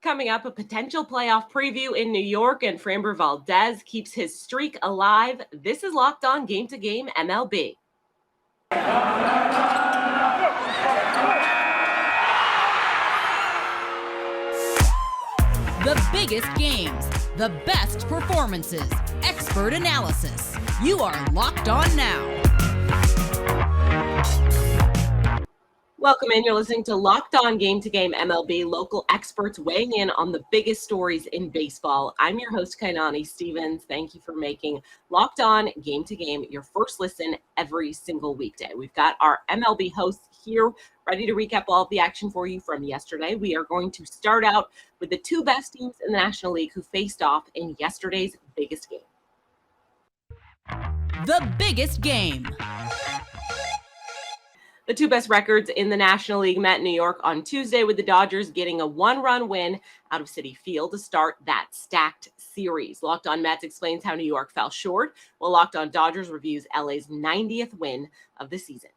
coming up, a potential playoff preview in New York, and Framber Valdez keeps his streak alive. This is Locked On Game to Game MLB. The biggest games, the best performances, expert analysis. You are Locked On Now. Welcome in. You're listening to Locked On Game to Game MLB, local experts weighing in on the biggest stories in baseball. I'm your host, Kainani Stevens. Thank you for making Locked On Game to Game your first listen every single weekday. We've got our MLB hosts here ready to recap all of the action for you from yesterday. We are going to start out with the two best teams in the National League who faced off in yesterday's biggest game. The biggest game. The two best records in the National League met in New York on Tuesday, with the Dodgers getting a one-run win out of Citi Field to start that stacked series. Locked On Mets explains how New York fell short, while Locked On Dodgers reviews LA's 90th win of the season.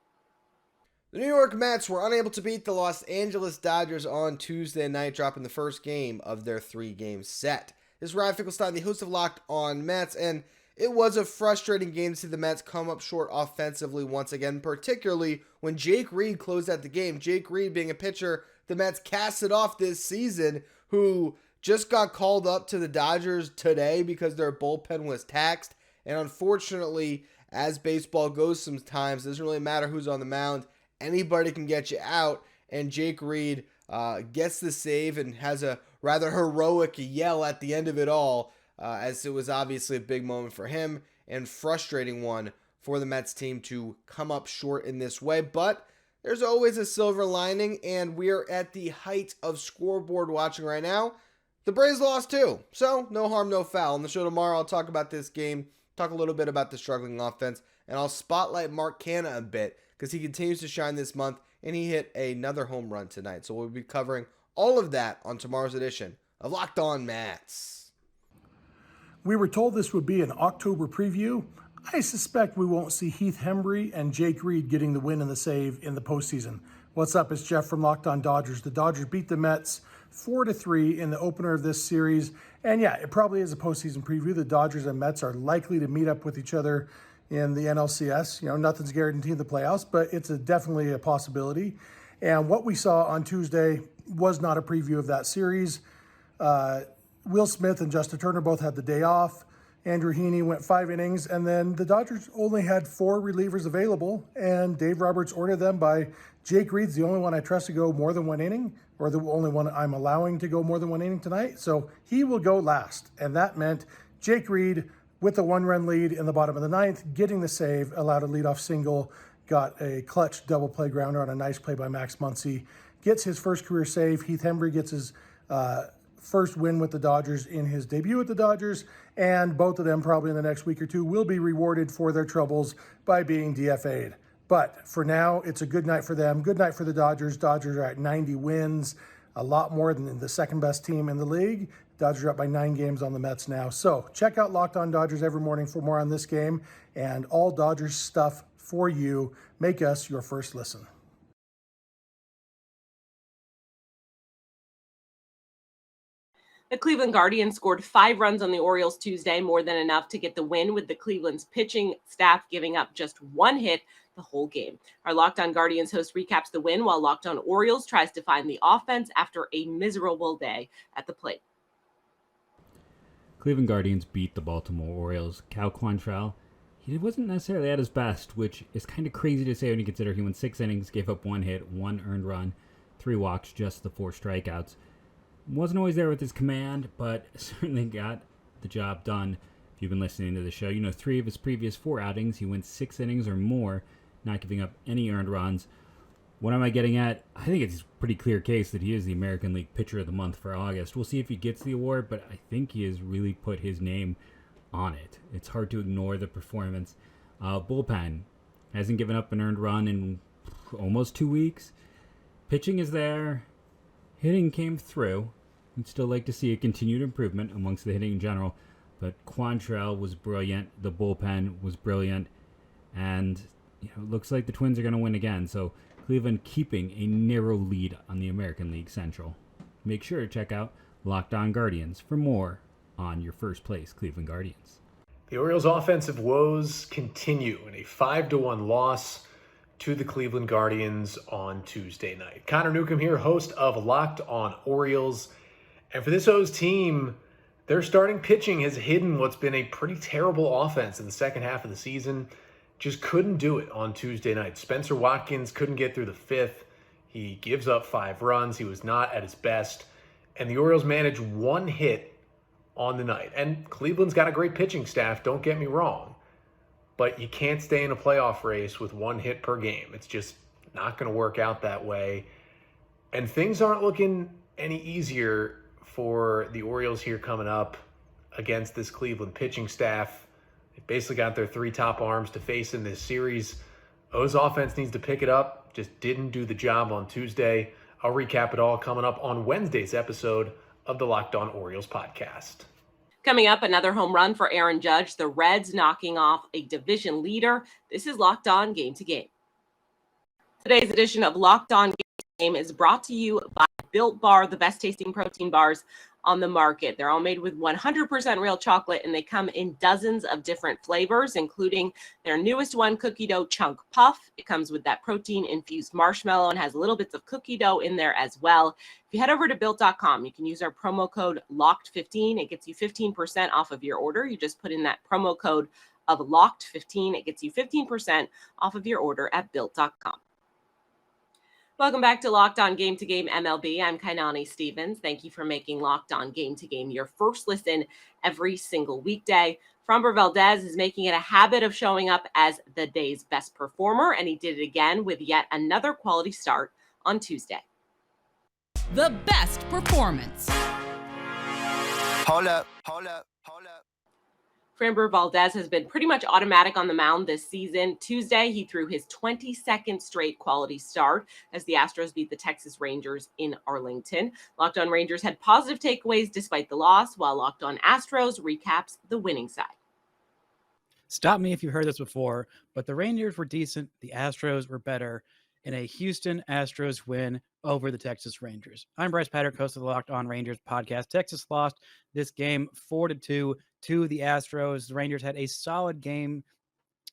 The New York Mets were unable to beat the Los Angeles Dodgers on Tuesday night, dropping the first game of their three-game set. This is Ryan Finkelstein, the host of Locked On Mets, and it was a frustrating game to see the Mets come up short offensively once again, particularly when Jake Reed closed out the game. Jake Reed being a pitcher the Mets casted off this season, who just got called up to the Dodgers today because their bullpen was taxed. And unfortunately, as baseball goes sometimes, it doesn't really matter who's on the mound. Anybody can get you out. And Jake Reed gets the save and has a rather heroic yell at the end of it all, as it was obviously a big moment for him and frustrating one for the Mets team to come up short in this way. But there's always a silver lining, and we're at the height of scoreboard watching right now. The Braves lost too, so no harm, no foul. On the show tomorrow, I'll talk about this game, talk a little bit about the struggling offense, and I'll spotlight Mark Canha a bit because he continues to shine this month, and he hit another home run tonight. So we'll be covering all of that on tomorrow's edition of Locked On Mets. We were told this would be an October preview. I suspect we won't see Heath Hembree and Jake Reed getting the win and the save in the postseason. What's up? It's Jeff from Locked On Dodgers. The Dodgers beat the Mets 4-3 in the opener of this series. And yeah, it probably is a postseason preview. The Dodgers and Mets are likely to meet up with each other in the NLCS. You know, nothing's guaranteed in the playoffs, but it's definitely a possibility. And what we saw on Tuesday was not a preview of that series. Will Smith and Justin Turner both had the day off. Andrew Heaney went 5 innings, and then the Dodgers only had 4 relievers available, and Dave Roberts ordered them by Jake Reed's the only one I trust to go more than 1 inning, or the only one I'm allowing to go more than 1 inning tonight. So he will go last, and that meant Jake Reed with a 1-run lead in the bottom of the ninth, getting the save, allowed a leadoff single, got a clutch double play grounder on a nice play by Max Muncy, gets his first career save. Heath Hembree gets his first win with the Dodgers in his debut with the Dodgers, and both of them probably in the next week or two will be rewarded for their troubles by being DFA'd. But for now, it's a good night for them. Good night for the Dodgers. Dodgers are at 90 wins, a lot more than the second best team in the league. Dodgers are up by 9 games on the Mets now. So check out Locked On Dodgers every morning for more on this game and all Dodgers stuff for you. Make us your first listen. The Cleveland Guardians scored 5 runs on the Orioles Tuesday, more than enough to get the win, with the Cleveland's pitching staff giving up just 1 hit the whole game. Our Locked On Guardians host recaps the win, while Locked On Orioles tries to find the offense after a miserable day at the plate. Cleveland Guardians beat the Baltimore Orioles. Cal Quantrill, he wasn't necessarily at his best, which is kind of crazy to say when you consider he went 6 innings, gave up 1 hit, 1 earned run, 3 walks, just the 4 strikeouts. Wasn't always there with his command, but certainly got the job done. If you've been listening to the show, you know 3 of his previous 4 outings, he went 6 innings or more, not giving up any earned runs. What am I getting at? I think it's a pretty clear case that he is the American League Pitcher of the Month for August. We'll see if he gets the award, but I think he has really put his name on it. It's hard to ignore the performance. Bullpen hasn't given up an earned run in almost 2 weeks. Pitching is there. Hitting came through. I'd still like to see a continued improvement amongst the hitting in general, but Quantrill was brilliant. The bullpen was brilliant, and it looks like the Twins are going to win again. So Cleveland keeping a narrow lead on the American League Central. Make sure to check out Locked On Guardians for more on your first place Cleveland Guardians. The Orioles' offensive woes continue in a 5-1 loss to the Cleveland Guardians on Tuesday night. Connor Newcomb here, host of Locked On Orioles. And for this O's team, their starting pitching has hidden what's been a pretty terrible offense in the second half of the season. Just couldn't do it on Tuesday night. Spencer Watkins couldn't get through the fifth. He gives up 5 runs. He was not at his best. And the Orioles managed 1 hit on the night. And Cleveland's got a great pitching staff, don't get me wrong. But you can't stay in a playoff race with 1 hit per game. It's just not going to work out that way. And things aren't looking any easier for the Orioles here coming up against this Cleveland pitching staff. They've basically got their 3 top arms to face in this series. O's offense needs to pick it up. Just didn't do the job on Tuesday. I'll recap it all coming up on Wednesday's episode of the Locked On Orioles podcast. Coming up, another home run for Aaron Judge. The Reds knocking off a division leader. This is Locked On Game to Game. Today's edition of Locked On Game to Game is brought to you by Built Bar, the best tasting protein bars on the market. They're all made with 100% real chocolate, and they come in dozens of different flavors, including their newest one, Cookie Dough Chunk Puff. It comes with that protein-infused marshmallow and has little bits of cookie dough in there as well. If you head over to Built.com, you can use our promo code LOCKED15. It gets you 15% off of your order. You just put in that promo code of LOCKED15. It gets you 15% off of your order at Built.com. Welcome back to Locked On Game to Game MLB. I'm Kainani Stevens. Thank you for making Locked On Game to Game your first listen every single weekday. Framber Valdez is making it a habit of showing up as the day's best performer, and he did it again with yet another quality start on Tuesday. The best performance. Hold up. Framber Valdez has been pretty much automatic on the mound this season. Tuesday, he threw his 22nd straight quality start as the Astros beat the Texas Rangers in Arlington. Locked On Rangers had positive takeaways despite the loss, while Locked On Astros recaps the winning side. Stop me if you heard this before, but the Rangers were decent. The Astros were better in a Houston Astros win over the Texas Rangers. I'm Bryce Patrick, host of the Locked On Rangers podcast. Texas lost this game 4-2 to the Astros. The Rangers had a solid game,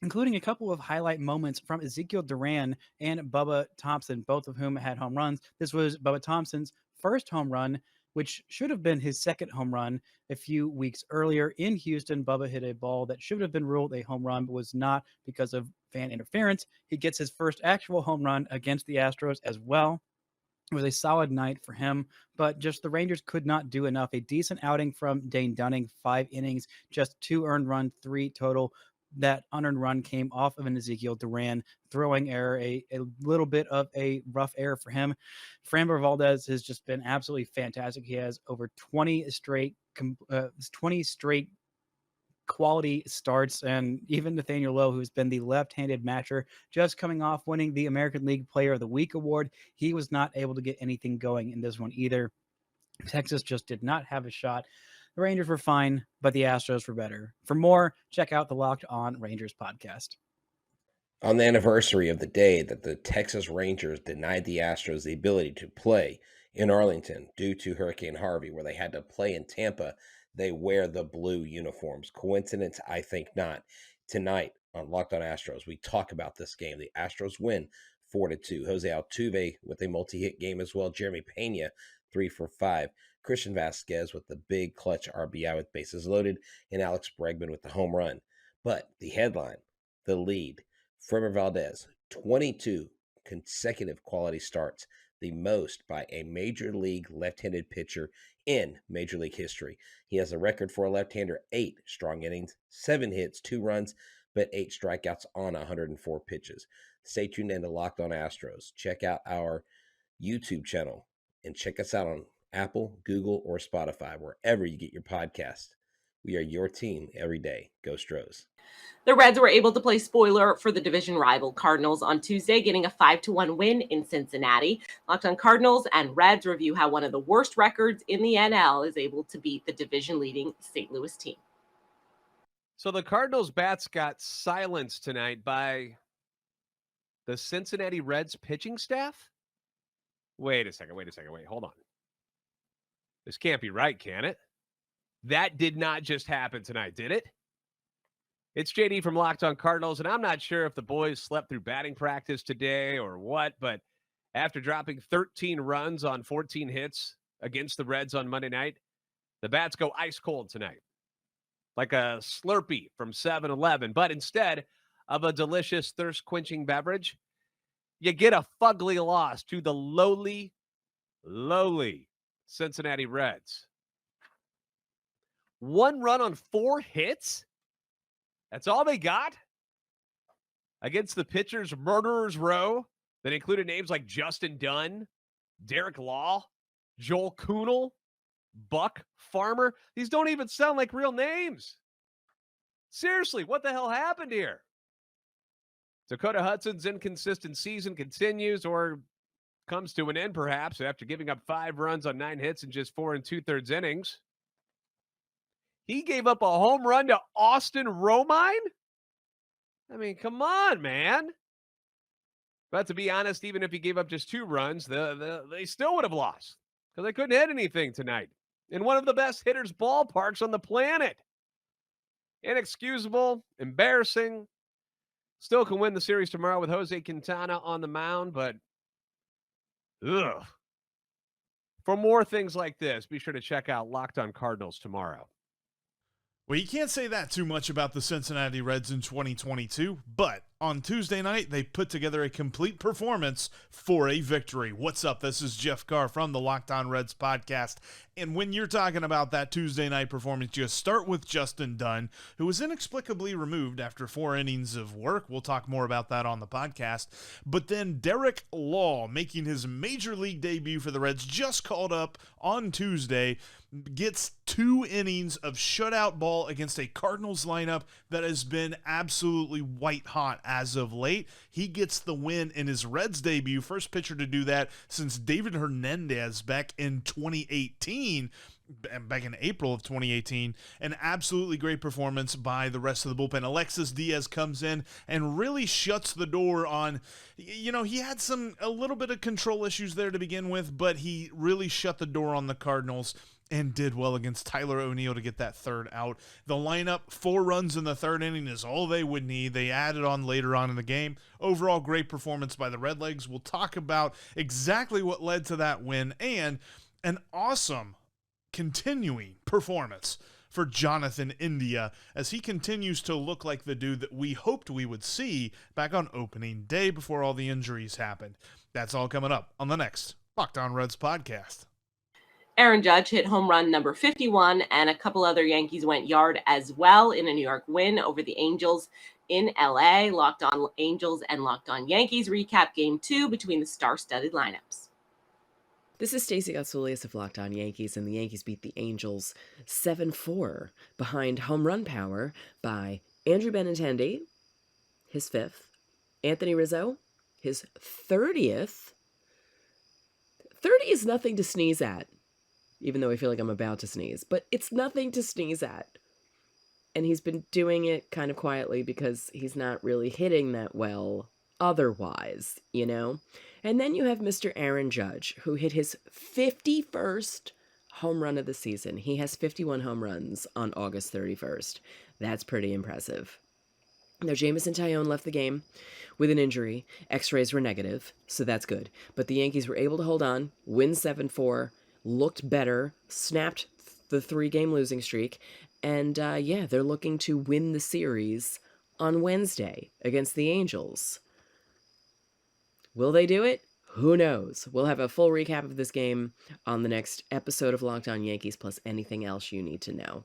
including a couple of highlight moments from Ezekiel Duran and Bubba Thompson, both of whom had home runs. This was Bubba Thompson's first home run, which should have been his second home run a few weeks earlier in Houston. Bubba hit a ball that should have been ruled a home run, but was not because of fan interference. He gets his first actual home run against the Astros as well. It was a solid night for him, but just the Rangers could not do enough. A decent outing from Dane Dunning, 5 innings, just 2 earned runs, 3 total. That unearned run came off of an Ezekiel Duran throwing error, a little bit of a rough error for him. Framber Valdez has just been absolutely fantastic. He has over 20 straight quality starts, and even Nathaniel Lowe, who's been the left-handed matcher, just coming off winning the American League Player of the Week award, he was not able to get anything going in this one either. Texas just did not have a shot. The Rangers were fine, but the Astros were better. For more, check out the Locked On Rangers podcast. On the anniversary of the day that the Texas Rangers denied the Astros the ability to play in Arlington due to Hurricane Harvey, where they had to play in Tampa, they wear the blue uniforms. Coincidence? I think not. Tonight on Locked On Astros, we talk about this game. The Astros win 4-2. Jose Altuve with a multi-hit game as well. Jeremy Pena, 3 for 5. Christian Vasquez with the big clutch RBI with bases loaded, and Alex Bregman with the home run. But the headline, the lead, Framber Valdez, 22 consecutive quality starts, the most by a major league left-handed pitcher in Major League history. He has a record for a left-hander, 8 strong innings, 7 hits, 2 runs, but 8 strikeouts on 104 pitches. Stay tuned in to Locked On Astros. Check out our YouTube channel and check us out on Apple, Google, or Spotify, wherever you get your podcasts. We are your team every day. Go Stros. The Reds were able to play spoiler for the division rival Cardinals on Tuesday, getting a 5-1 win in Cincinnati. Locked On Cardinals and Reds review how one of the worst records in the NL is able to beat the division-leading St. Louis team. So the Cardinals bats got silenced tonight by the Cincinnati Reds pitching staff? Wait a second. Hold on. This can't be right, can it? That did not just happen tonight, did it? It's JD from Locked On Cardinals, and I'm not sure if the boys slept through batting practice today or what, but after dropping 13 runs on 14 hits against the Reds on Monday night, the bats go ice cold tonight, like a Slurpee from 7-Eleven. But instead of a delicious thirst-quenching beverage, you get a fugly loss to the lowly Cincinnati Reds. 1 run on 4 hits? That's all they got? Against the pitchers' murderers row that included names like Justin Dunn, Derek Law, Joel Kuhnel, Buck Farmer. These don't even sound like real names. Seriously, what the hell happened here? Dakota Hudson's inconsistent season continues or comes to an end, perhaps, after giving up 5 runs on 9 hits in just 4 2/3 innings. He gave up a home run to Austin Romine? I mean, come on, man. But to be honest, even if he gave up just 2 runs, they still would have lost because they couldn't hit anything tonight in one of the best hitters' ballparks on the planet. Inexcusable, embarrassing. Still can win the series tomorrow with Jose Quintana on the mound, but ugh. For more things like this, be sure to check out Locked On Cardinals tomorrow. Well, you can't say that too much about the Cincinnati Reds in 2022, but on Tuesday night, they put together a complete performance for a victory. What's up? This is Jeff Carr from the Locked On Reds podcast. And when you're talking about that Tuesday night performance, you start with Justin Dunn, who was inexplicably removed after 4 innings of work. We'll talk more about that on the podcast. But then Derek Law, making his major league debut for the Reds, just called up on Tuesday, gets 2 innings of shutout ball against a Cardinals lineup that has been absolutely white hot as of late. He gets the win in his Reds debut, first pitcher to do that since David Hernandez back in 2018. Back in April of 2018, an absolutely great performance by the rest of the bullpen. Alexis Diaz comes in and really shuts the door on, he had a little bit of control issues there to begin with, but he really shut the door on the Cardinals and did well against Tyler O'Neill to get that 3rd out. The lineup, 4 runs in the 3rd inning is all they would need. They added on later on in the game. Overall, great performance by the Redlegs. We'll talk about exactly what led to that win and an awesome continuing performance for Jonathan India as he continues to look like the dude that we hoped we would see back on opening day before all the injuries happened. That's all coming up on the next Locked On Reds podcast. Aaron Judge hit home run number 51, and a couple other Yankees went yard as well in a New York win over the Angels in LA. Locked On Angels and Locked On Yankees recap Game 2 between the star-studded lineups. This is Stacey Gotsoulias of Locked On Yankees, and the Yankees beat the Angels 7-4 behind home run power by Andrew Benintendi, his 5th, Anthony Rizzo, his 30th. 30 is nothing to sneeze at, even though I feel like I'm about to sneeze, but it's nothing to sneeze at. And he's been doing it kind of quietly because he's not really hitting that well otherwise, And then you have Mr. Aaron Judge, who hit his 51st home run of the season. He has 51 home runs on August 31st. That's pretty impressive. Now, Jameson Taillon left the game with an injury. X-rays were negative, so that's good. But the Yankees were able to hold on, win 7-4, looked better, snapped the 3-game losing streak, and they're looking to win the series on Wednesday against the Angels. Will they do it? Who knows? We'll have a full recap of this game on the next episode of Locked On Yankees, plus anything else you need to know.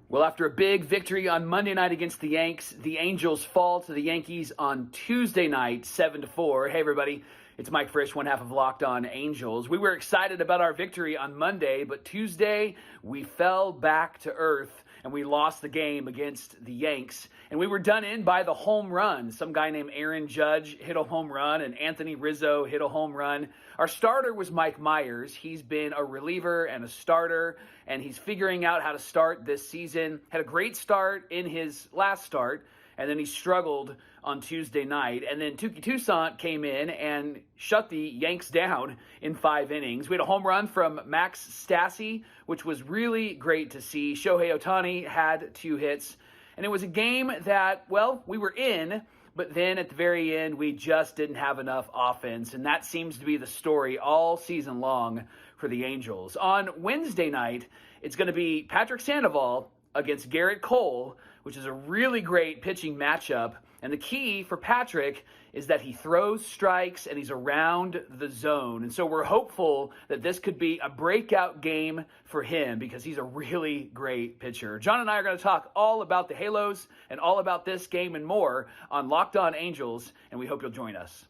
Well, after a big victory on Monday night against the Yanks, the Angels fall to the Yankees on Tuesday night, 7-4. Hey, everybody. It's Mike Frisch, one half of Locked On Angels. We were excited about our victory on Monday, but Tuesday we fell back to earth and we lost the game against the Yanks. And we were done in by the home run. Some guy named Aaron Judge hit a home run and Anthony Rizzo hit a home run. Our starter was Mike Myers. He's been a reliever and a starter, and he's figuring out how to start this season. Had a great start in his last start. and then he struggled on Tuesday night. And then Touki Toussaint came in and shut the Yanks down in 5 innings. We had a home run from Max Stassi, which was really great to see. Shohei Ohtani had 2 hits. And it was a game that, well, we were in, but then at the very end, we just didn't have enough offense. And that seems to be the story all season long for the Angels. On Wednesday night, it's going to be Patrick Sandoval against Garrett Cole, which is a really great pitching matchup. And the key for Patrick is that he throws strikes and he's around the zone. And so we're hopeful that this could be a breakout game for him because he's a really great pitcher. John and I are going to talk all about the Halos and all about this game and more on Locked On Angels, and we hope you'll join us.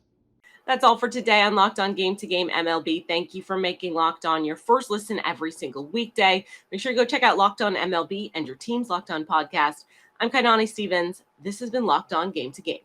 That's all for today on Locked On Game to Game MLB. Thank you for making Locked On your first listen every single weekday. Make sure to go check out Locked On MLB and your team's Locked On podcast. I'm Kainani Stevens. This has been Locked On Game to Game.